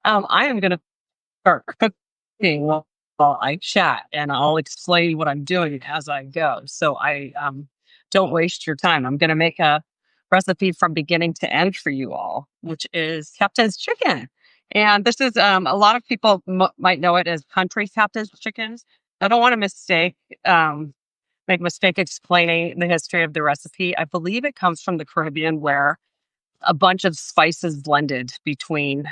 I am going to start cooking while I chat, and I'll explain what I'm doing as I go. So I don't waste your time. I'm going to make a recipe from beginning to end for you all, which is Captain's chicken. And this is a lot of people might know it as country Captain's chickens. I don't want to make a mistake explaining the history of the recipe. I believe it comes from the Caribbean, where a bunch of spices blended between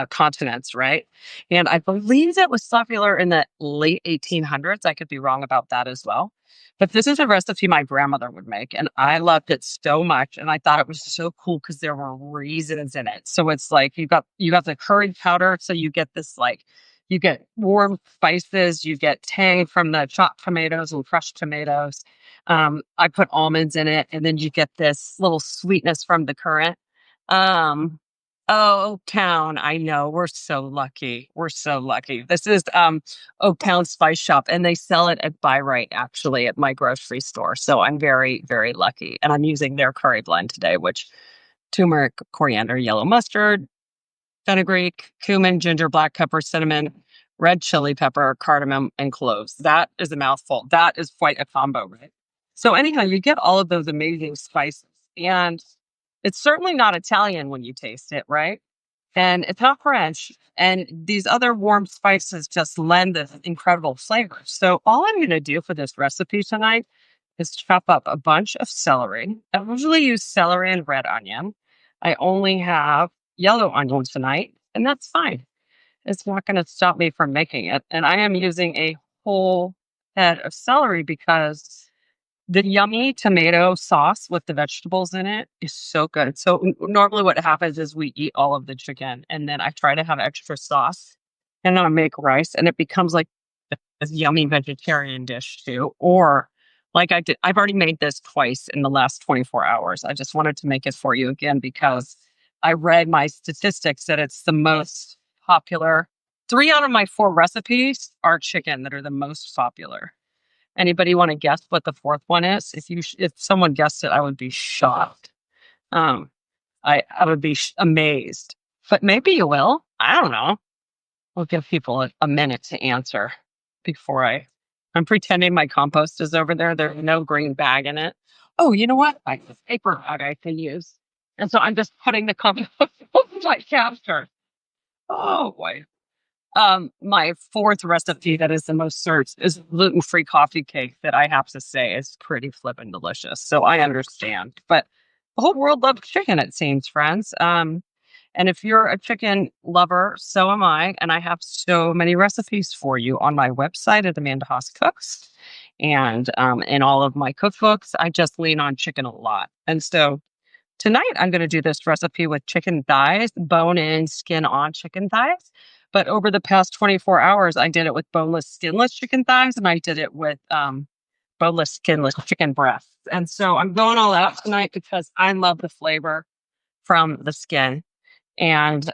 continents, right? And I believe it was popular in the late 1800s. I could be wrong about that as well. But this is a recipe my grandmother would make, and I loved it so much. And I thought it was so cool because there were raisins in it. So it's like you got the curry powder, so you get this like you get warm spices, you get tang from the chopped tomatoes and crushed tomatoes. I put almonds in it, and then you get this little sweetness from the currant. Um, oh, Oaktown, I know, we're so lucky. We're so lucky. This is Oaktown Spice Shop, and they sell it at Buy Right actually at my grocery store. So I'm very, very lucky. And I'm using their curry blend today, which turmeric, coriander, yellow mustard, fenugreek, cumin, ginger, black pepper, cinnamon, red chili pepper, cardamom, and cloves. That is a mouthful. That is quite a combo, right? So anyhow, you get all of those amazing spices, and it's certainly not Italian when you taste it, right? And it's not French. And these other warm spices just lend this incredible flavor. So all I'm going to do for this recipe tonight is chop up a bunch of celery. I usually use celery and red onion. I only have yellow onion tonight, and that's fine. It's not going to stop me from making it. And I am using a whole head of celery because the yummy tomato sauce with the vegetables in it is so good. So normally what happens is we eat all of the chicken, and then I try to have extra sauce, and then I make rice, and it becomes like this yummy vegetarian dish too. Or like I've already made this twice in the last 24 hours. I just wanted to make it for you again because I read my statistics that it's the most popular. 3 out of my 4 recipes are chicken that are the most popular. Anybody want to guess what the fourth one is? If someone guessed it, I would be shocked. Um, I would be amazed. But maybe you will. I don't know. We'll give people a minute to answer before I'm pretending my compost is over there. There's no green bag in it. Oh, you know what? I have a paper bag I can use. And so I'm just putting the compost over my counter. Oh boy. My fourth recipe that is the most searched is gluten-free coffee cake that I have to say is pretty flippin' delicious. So I understand. But the whole world loves chicken, it seems, friends. And if you're a chicken lover, so am I. And I have so many recipes for you on my website at Amanda Haas Cooks. And in all of my cookbooks, I just lean on chicken a lot. And so tonight, I'm going to do this recipe with chicken thighs, bone in, skin on chicken thighs. But over the past 24 hours, I did it with boneless, skinless chicken thighs, and I did it with boneless, skinless chicken breasts. And so I'm going all out tonight because I love the flavor from the skin. And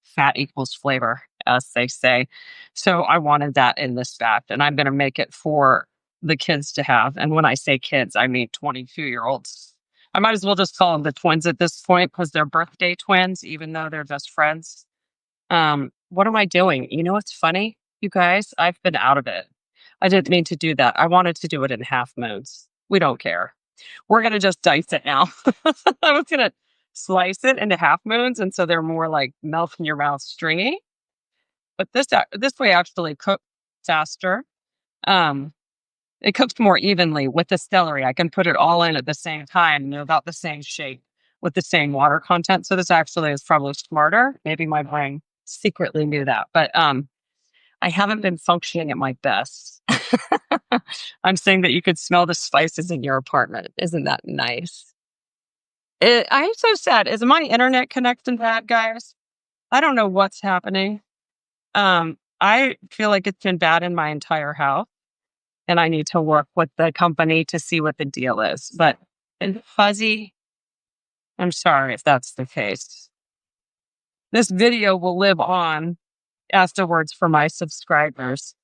fat equals flavor, as they say. So I wanted that in this batch, and I'm going to make it for the kids to have. And when I say kids, I mean 22-year-olds. I might as well just call them the twins at this point because they're birthday twins, even though they're just friends. What am I doing? You know what's funny, you guys? I've been out of it. I didn't mean to do that. I wanted to do it in half moons. We don't care. We're going to just dice it now. I was going to slice it into half moons, and so they're more like melt in your mouth stringy. But this way actually cooks faster. Um, it cooks more evenly with the celery. I can put it all in at the same time, and they're about the same shape with the same water content. So this actually is probably smarter. Maybe my brain secretly knew that, but I haven't been functioning at my best. I'm saying that you could smell the spices in your apartment. Isn't that nice? I'm so sad. Is my internet connection bad, guys? I don't know what's happening. I feel like it's been bad in my entire house, and I need to work with the company to see what the deal is. But it's fuzzy. I'm sorry if that's the case. This video will live on afterwards for my subscribers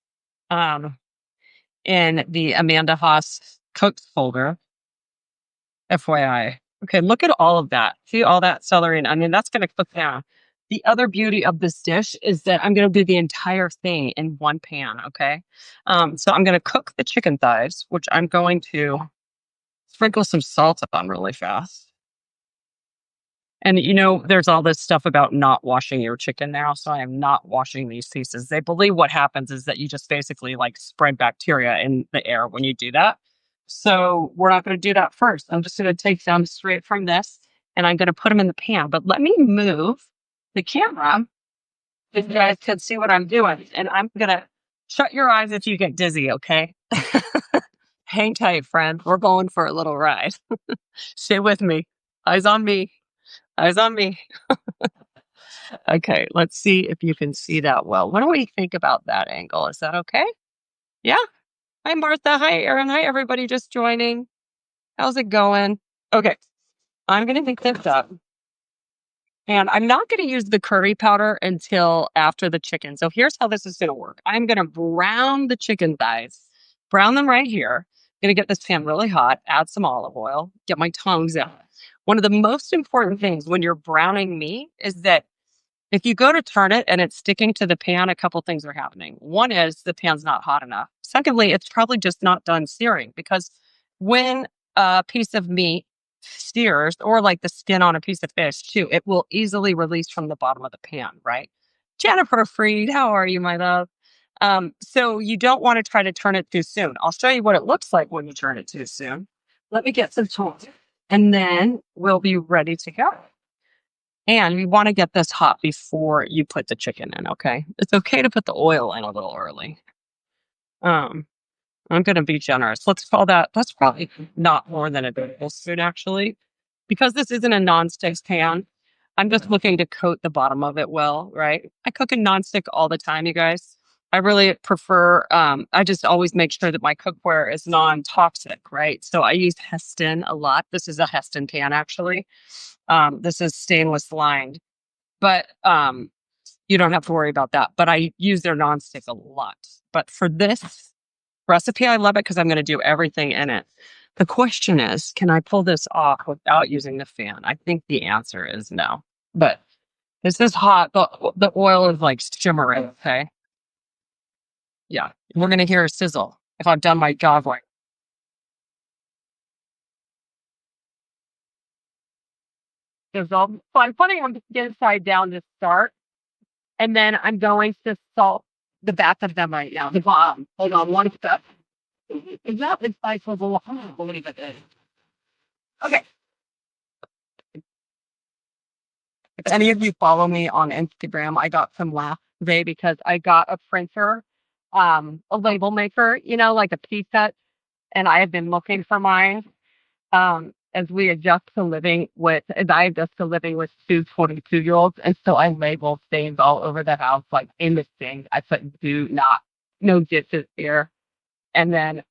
um, in the Amanda Haas Cooks folder. FYI. Okay, look at all of that. See all that celery and onion? That's going to cook down. The other beauty of this dish is that I'm gonna do the entire thing in one pan, okay? So I'm gonna cook the chicken thighs, which I'm going to sprinkle some salt on really fast. And there's all this stuff about not washing your chicken now, so I am not washing these pieces. They believe what happens is that you just basically like spread bacteria in the air when you do that. So we're not going to do that first. I'm just going to take them straight from this and I'm going to put them in the pan. But let me move the camera so you guys can see what I'm doing. And I'm going to shut your eyes if you get dizzy, okay? Hang tight, friend. We're going for a little ride. Stay with me. Eyes on me. Eyes on me. Okay, let's see if you can see that well. What do we think about that angle? Is that okay? Yeah. Hi, Martha. Hi, Aaron. Hi, everybody just joining. How's it going? Okay, I'm going to pick this up. And I'm not going to use the curry powder until after the chicken. So here's how this is going to work. I'm going to brown the chicken thighs, brown them right here. Going to get this pan really hot, add some olive oil, get my tongs out. One of the most important things when you're browning meat is that if you go to turn it and it's sticking to the pan, a couple things are happening. One is the pan's not hot enough. Secondly, it's probably just not done searing because when a piece of meat sears, or like the skin on a piece of fish too, it will easily release from the bottom of the pan, right? Jennifer Freed, how are you, my love? So you don't want to try to turn it too soon. I'll show you what it looks like when you turn it too soon. Let me get some tongs and then we'll be ready to go. And you want to get this hot before you put the chicken in, okay? It's okay to put the oil in a little early. Um, I'm going to be generous. Let's call that's probably not more than a tablespoon, actually. Because this isn't a nonstick pan, I'm just looking to coat the bottom of it well, right? I cook in nonstick all the time, you guys. I really prefer, I just always make sure that my cookware is non toxic, right? So I use Heston a lot. This is a Heston pan, actually. This is stainless lined. But, you don't have to worry about that, but I use their nonstick a lot. But for this recipe, I love it because I'm gonna do everything in it. The question is, can I pull this off without using the fan? I think the answer is no. But this is hot. The oil is like shimmering, okay? Yeah, we're gonna hear a sizzle if I've done my job right. Sizzle. So I'm putting them inside down to start. And then I'm going to salt the back of them right now. The bottom. Hold on one step. Is that inside for the I don't believe it is. Okay. If any of you follow me on Instagram, I got some laughs today because I got a printer, a label maker, like a P-set, and I have been looking for mine. As we adjust to living with, as I adjust to living with two 22-year-olds, and so I label stains all over the house, like in the sink. I put do not, no dishes here, and then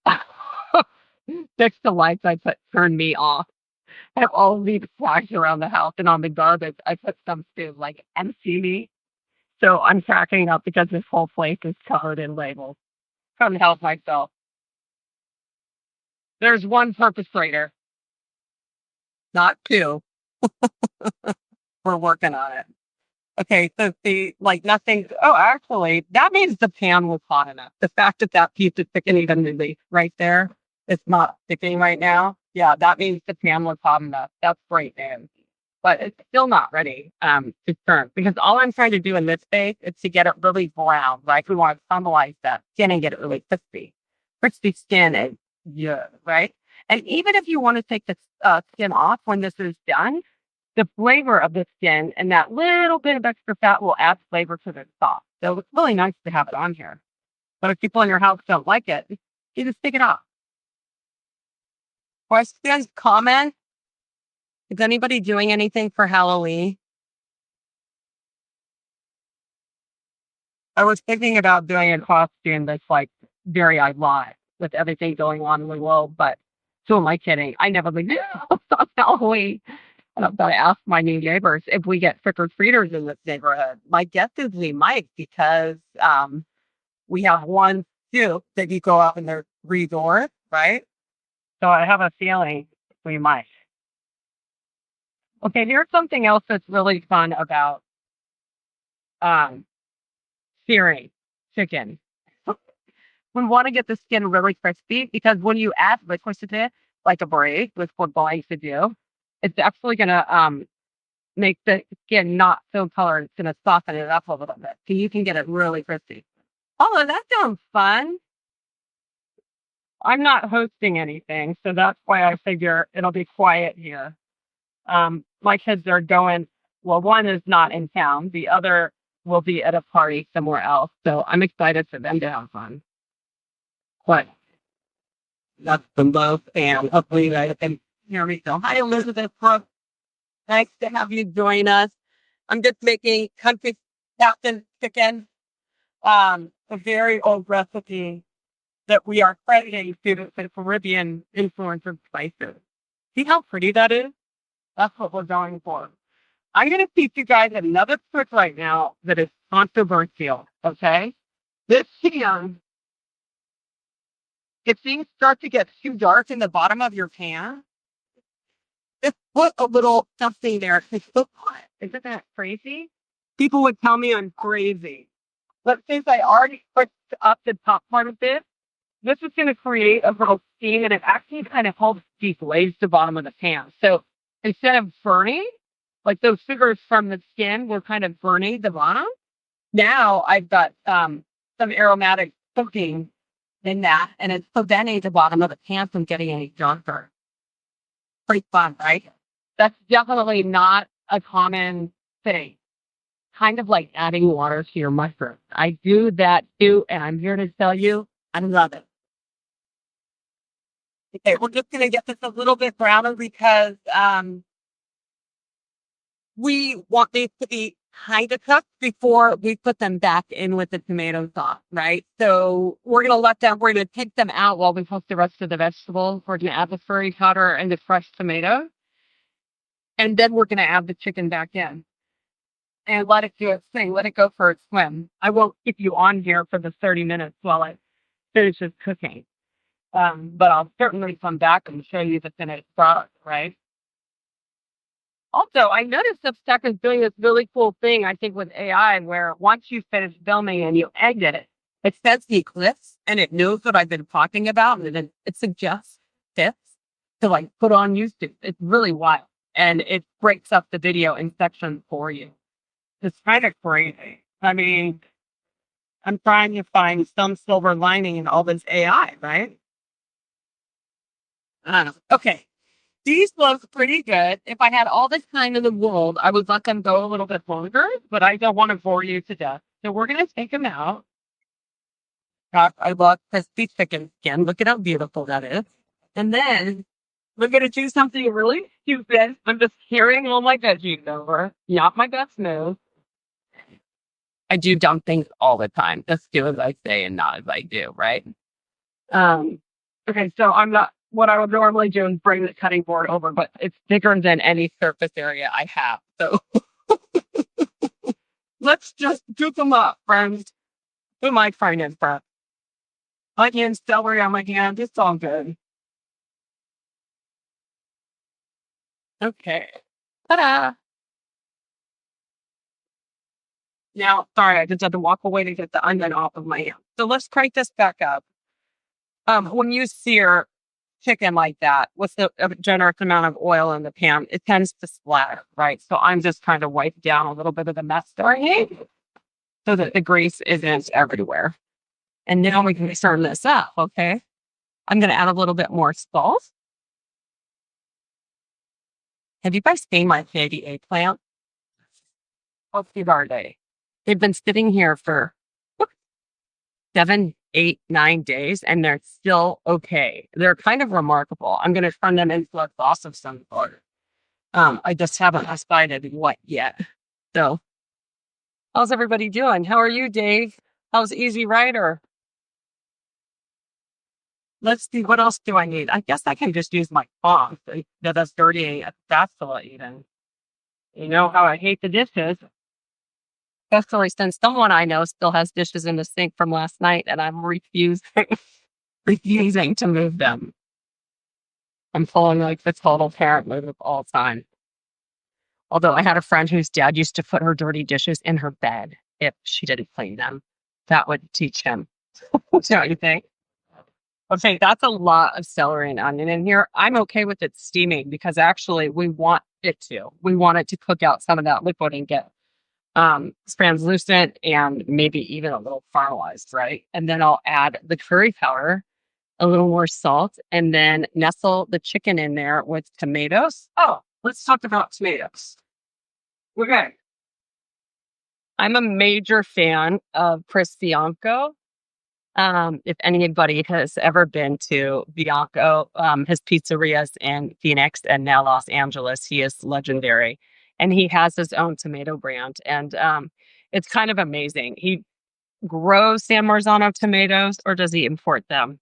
next to lights, I put turn me off. I have all of these flags around the house, and on the garbage, I put some too, like empty me. So I'm cracking up because this whole place is covered in labels. Couldn't help myself. There's one perpetrator, not two. We're working on it. Okay, so see, like nothing. Oh, actually, that means the pan was hot enough. The fact that that piece is sticking even really right there, it's not sticking right now. Yeah, that means the pan was hot enough. That's great news. But it's still not ready to turn because all I'm trying to do in this phase is to get it really brown. Like we want to caramelize that skin and get it really crispy. Crispy skin is yeah, right? And even if you want to take the skin off when this is done, the flavor of the skin and that little bit of extra fat will add flavor to the sauce. So it's really nice to have it on here. But if people in your house don't like it, you just take it off. Questions, comments? Is anybody doing anything for Halloween? I was thinking about doing a costume that's like very ironic with everything going on in the world, but who am I kidding? I never would do on Halloween. And I've got to ask my new neighbors if we get trick or treaters in this neighborhood. My guess is we might because we have one stoop that you go up and there's three doors, right? So I have a feeling we might. Okay, here's something else that's really fun about um, searing chicken. We want to get the skin really crispy because when you add liquid to it, like a braid with what I used to do, it's actually going to make the skin not so colored. It's going to soften it up a little bit. So you can get it really crispy. Oh, that sounds fun. I'm not hosting anything, so that's why I figure it'll be quiet here. My kids are going, well, one is not in town, the other will be at a party somewhere else. So I'm excited for them to have fun. But that's them both, and hopefully they can hear me. So, hi, Elizabeth Brooks. Nice to have you join us. I'm just making country captain chicken, a very old recipe that we are crediting to the Caribbean influence of spices. See how pretty that is? That's what we're going for. I'm going to teach you guys another trick right now that is controversial, okay? This pan, if things start to get too dark in the bottom of your pan, just put a little something there to cook on it. Isn't that crazy? People would tell me I'm crazy. But since I already put up the top part of this is going to create a little steam, and it actually kind of helps deflaze the bottom of the pan. So instead of burning, like those sugars from the skin were kind of burning the bottom, now I've got some aromatic cooking in that, and it's preventing the bottom of the pan from getting any darker. Pretty fun, right? That's definitely not a common thing. Kind of like adding water to your mushroom. I do that too, and I'm here to tell you, I love it. Okay, we're just gonna get this a little bit browner because we want these to be kind of cooked before we put them back in with the tomato sauce, right? So we're gonna take them out while we cook the rest of the vegetables. We're gonna add the curry powder and the fresh tomato, and then we're gonna add the chicken back in and let it do its thing. Let it go for its swim. I won't keep you on here for the 30 minutes while it finishes cooking. But I'll certainly come back and show you the finished product, right? Also, I noticed Substack is doing this really cool thing, I think, with AI, where once you finish filming and you exit it, it sends me clips and it knows what I've been talking about, and then it suggests tips to like put on YouTube. It's really wild. And it breaks up the video in sections for you. It's kind of crazy. I mean, I'm trying to find some silver lining in all this AI, right? I don't know. Okay. These look pretty good. If I had all the time in the world, I would let them go a little bit longer, but I don't want to bore you to death. So we're going to take them out. God, I love crispy chicken skin. Look at how beautiful that is. And then we're going to do something really stupid. I'm just carrying all my veggies over. Not my best move. I do dumb things all the time. Just do as I say and not as I do, right? Okay, so I'm not, what I would normally do is bring the cutting board over, but it's bigger than any surface area I have. So let's just duke them up, friends. Who am I trying for? Onions, celery on my hand. It's all good. Okay. Ta-da! Now, sorry, I just had to walk away to get the onion off of my hand. So let's crank this back up. When you sear chicken like that with a generous amount of oil in the pan, it tends to splatter, right? So I'm just trying to wipe down a little bit of the mess that I made so that the grease isn't everywhere. And now we can turn this up, okay? I'm going to add a little bit more salt. Have you guys seen my baby eggplant? What's our day? They've been sitting here for 7, 8, 9 days, and they're still okay. They're kind of remarkable. I'm going to turn them into a sauce of some sort. I just haven't decided what yet. So, how's everybody doing? How are you, Dave? How's Easy Rider? Let's see, what else do I need? I guess I can just use my palm. That's dirty a spatula even. You know how I hate the dishes. Especially since someone I know still has dishes in the sink from last night, and I'm refusing to move them. I'm pulling like the total parent move of all time. Although I had a friend whose dad used to put her dirty dishes in her bed. if she didn't clean them. That would teach him. Don't you think? Okay, that's a lot of celery and onion in here. I'm okay with it steaming because actually we want it to. We want it to cook out some of that liquid and get translucent and maybe even a little caramelized, right? And then I'll add the curry powder, a little more salt, and then nestle the chicken in there with tomatoes. Oh, let's talk about tomatoes. Okay. I'm a major fan of Chris Bianco. If anybody has ever been to Bianco, his pizzerias in Phoenix and now Los Angeles, he is legendary. And he has his own tomato brand. And it's kind of amazing. He grows San Marzano tomatoes, or does he import them?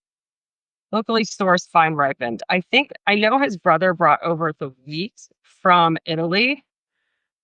Locally sourced, fine ripened. I know his brother brought over the wheat from Italy.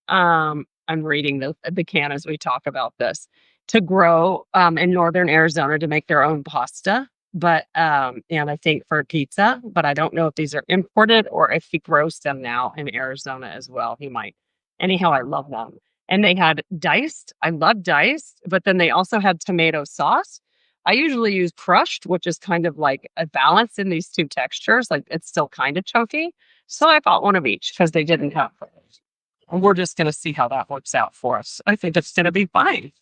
I'm reading the can as we talk about this to grow in northern Arizona to make their own pasta. But and I think for pizza, but I don't know if these are imported or if he grows them now in Arizona as well. He might. Anyhow, I love them. And they had diced. I love diced, but then they also had tomato sauce. I usually use crushed, which is kind of like a balance in these two textures. Like it's still kind of chunky. So I bought one of each because they didn't have. And we're just going to see how that works out for us. I think it's going to be fine.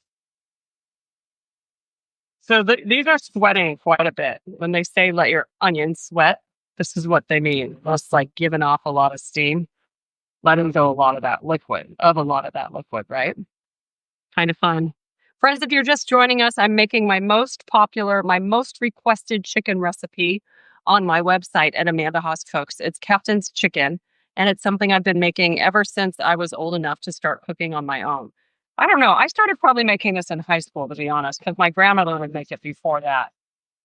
So these are sweating quite a bit. When they say let your onions sweat, this is what they mean. Just like giving off a lot of steam, letting go a lot of that liquid, right? Kind of fun. Friends, if you're just joining us, I'm making my most popular, my most requested chicken recipe on my website at Amanda Haas Cooks. It's Captain's Chicken, and it's something I've been making ever since I was old enough to start cooking on my own. I don't know. I started probably making this in high school, to be honest, because my grandmother would make it before that.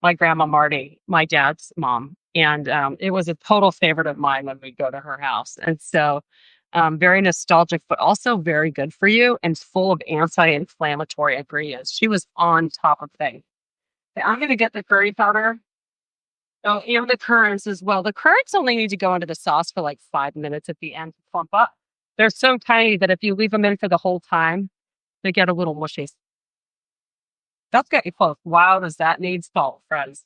My grandma Marty, my dad's mom. And it was a total favorite of mine when we'd go to her house. And so very nostalgic, but also very good for you and full of anti-inflammatory ingredients. She was on top of things. I'm going to get the curry powder. Oh, and the currants as well. The currants only need to go into the sauce for like 5 minutes at the end to plump up. They're so tiny that if you leave them in for the whole time, they get a little mushy. That's getting close. Wow, does that need salt, friends?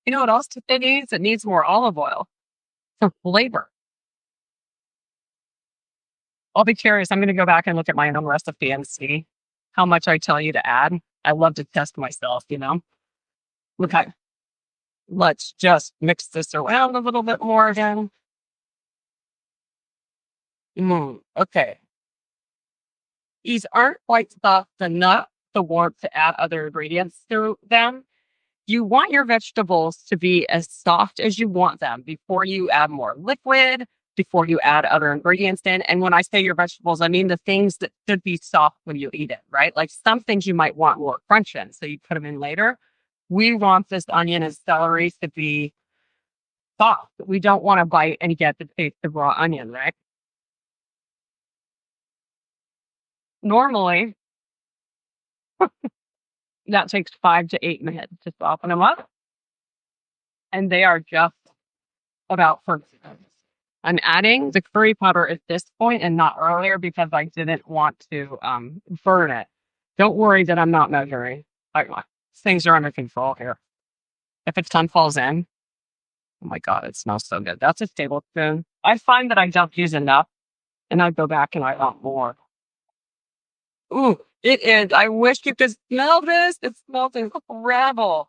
You know what else it needs? It needs more olive oil for flavor. I'll be curious. I'm going to go back and look at my own recipe and see how much I tell you to add. I love to test myself, you know? Okay. Let's just mix this around a little bit more again. Okay. These aren't quite soft enough to want to add other ingredients to them. You want your vegetables to be as soft as you want them before you add more liquid, before you add other ingredients in. And when I say your vegetables, I mean the things that should be soft when you eat it, right? Like some things you might want more crunch in, so you put them in later. We want this onion and celery to be soft. We don't want to bite and get the taste of raw onion, right? Normally, that takes 5 to 8 minutes to soften them up, and they are just about perfect. I'm adding the curry powder at this point and not earlier because I didn't want to burn it. Don't worry that I'm not measuring. Like, things are under control here. If its tongue falls in, oh my God, it smells so good. That's a tablespoon. I find that I don't use enough and I go back and I want more. Ooh, it is. I wish you could smell this. It smells incredible.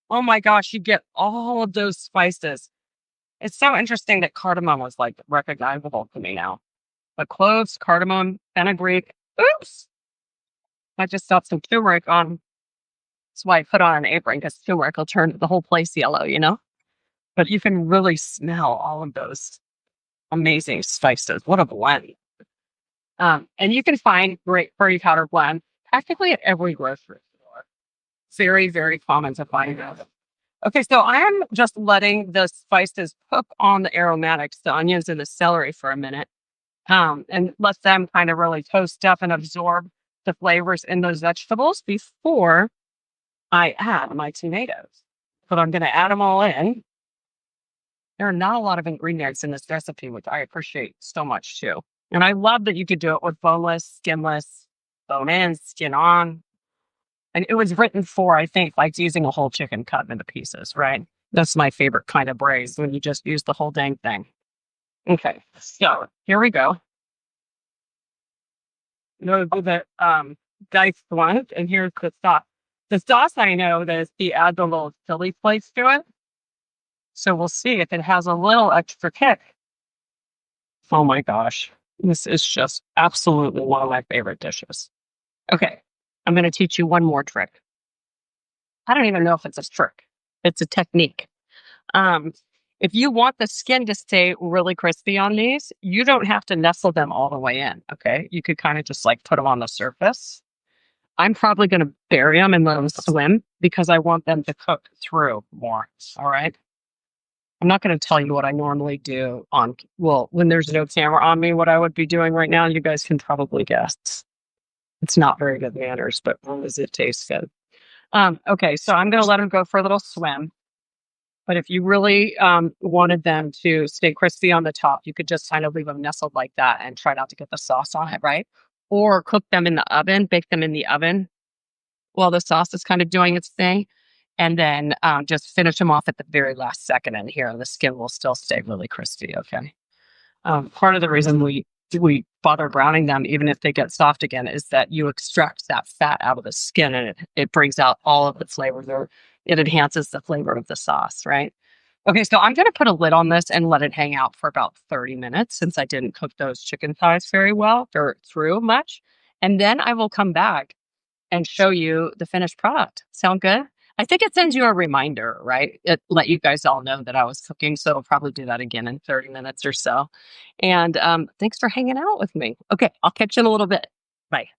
Oh my gosh, you get all of those spices. It's so interesting that cardamom was like recognizable to me now. But cloves, cardamom, fenugreek. Oops. I just stuffed some turmeric on. That's why I put on an apron because turmeric will turn the whole place yellow, you know? But you can really smell all of those amazing spices. What a blend. And you can find great curry powder blend practically at every grocery store. Very, very common to find those. Okay, so I am just letting the spices cook on the aromatics, the onions and the celery for a minute, and let them kind of really toast up and absorb the flavors in those vegetables before I add my tomatoes. But I'm going to add them all in. There are not a lot of ingredients in this recipe, which I appreciate so much too. And I love that you could do it with boneless, skinless, bone in, skin on. And it was written for, I think, like using a whole chicken cut into pieces, right? That's my favorite kind of braise when you just use the whole dang thing. Okay, so here we go. I'm gonna do the diced ones, and here's the sauce. The sauce I know that he adds a little chili flakes to it, so we'll see if it has a little extra kick. Oh my gosh, this is just absolutely one of my favorite dishes. Okay, I'm gonna teach you one more trick. I don't even know if it's a trick; it's a technique. Um, if you want the skin to stay really crispy on these, you don't have to nestle them all the way in. Okay, you could kind of just like put them on the surface. I'm probably going to bury them and let them swim because I want them to cook through more. All right. I'm not going to tell you what I normally do on, well, when there's no camera on me, what I would be doing right now. You guys can probably guess. It's not very good manners, but does it taste good? Okay, so I'm going to let them go for a little swim. But if you really wanted them to stay crispy on the top, you could just kind of leave them nestled like that and try not to get the sauce on it, right? Or cook them in the oven, bake them in the oven while the sauce is kind of doing its thing. And then just finish them off at the very last second in here. The skin will still stay really crispy. Okay. Part of the reason we bother browning them, even if they get soft again, is that you extract that fat out of the skin and it brings out all of the flavors, or it enhances the flavor of the sauce, right? Okay, so I'm going to put a lid on this and let it hang out for about 30 minutes since I didn't cook those chicken thighs very well or through much. And then I will come back and show you the finished product. Sound good? I think it sends you a reminder, right? It let you guys all know that I was cooking. So I'll probably do that again in 30 minutes or so. And thanks for hanging out with me. Okay, I'll catch you in a little bit. Bye.